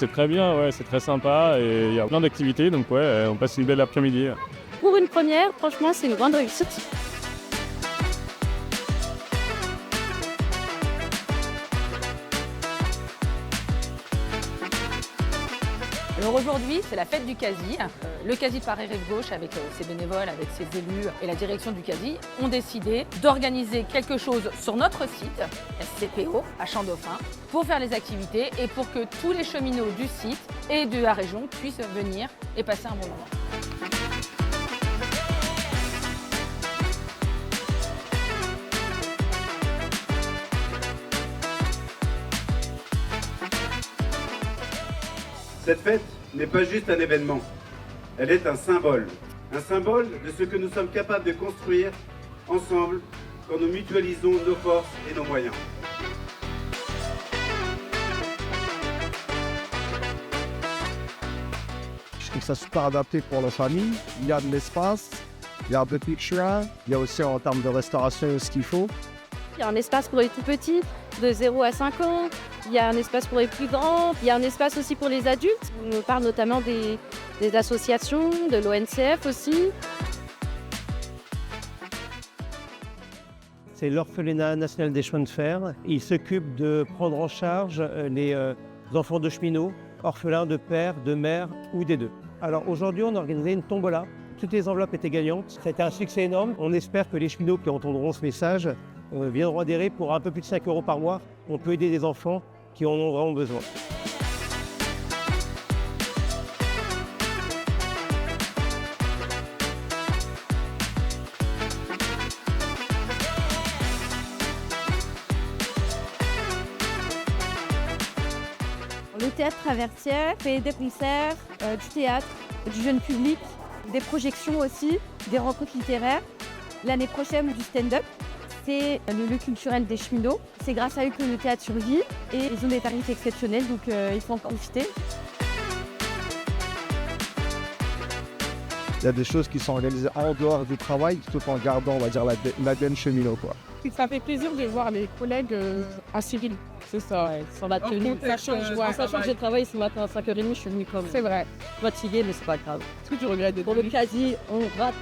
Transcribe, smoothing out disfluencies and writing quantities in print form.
c'est très bien, ouais, c'est très sympa et il y a plein d'activités, donc ouais, on passe une belle après-midi. Pour une première, franchement, c'est une grande réussite. Alors aujourd'hui, c'est la fête du CASI. Le CASI de Paris-Rive-Gauche, avec ses bénévoles, avec ses élus et la direction du CASI, ont décidé d'organiser quelque chose sur notre site, SCPO, à Champ-Dauphin, pour faire les activités et pour que tous les cheminots du site et de la région puissent venir et passer un bon moment. Cette fête n'est pas juste un événement, elle est un symbole de ce que nous sommes capables de construire ensemble quand nous mutualisons nos forces et nos moyens. Je trouve ça super adapté pour la famille, il y a de l'espace, il y a un peu de picture, il y a aussi en termes de restauration ce qu'il faut. Il y a un espace pour les tout petits, de 0 à 5 ans. Il y a un espace pour les plus grands. Il y a un espace aussi pour les adultes. On me parle notamment des associations, de l'ONCF aussi. C'est l'Orphelinat national des chemins de fer. Il s'occupe de prendre en charge les enfants de cheminots, orphelins de père, de mère ou des deux. Alors aujourd'hui, on a organisé une tombola. Toutes les enveloppes étaient gagnantes. C'était un succès énorme. On espère que les cheminots qui entendront ce message viendront adhérer pour un peu plus de 5 € par mois. On peut aider des enfants qui en ont vraiment besoin. Le théâtre Traversière fait des concerts, du théâtre, du jeune public, des projections aussi, des rencontres littéraires. L'année prochaine, du stand-up. C'est le lieu culturel des cheminots. C'est grâce à eux que le théâtre survit et ils ont des tarifs exceptionnels, donc il faut en profiter. Il y a des choses qui sont organisées en dehors du travail, tout en gardant, on va dire, l'ADN cheminot, quoi. Ça fait plaisir de voir les collègues à Cyril. C'est ça. Ouais, sans battre le lit. Sachant que j'ai travaillé ce matin à 5h30, je suis venue comme C'est vrai. fatiguée, mais c'est pas grave. Est-ce que tu regrettes de Pour le quasi, on rate.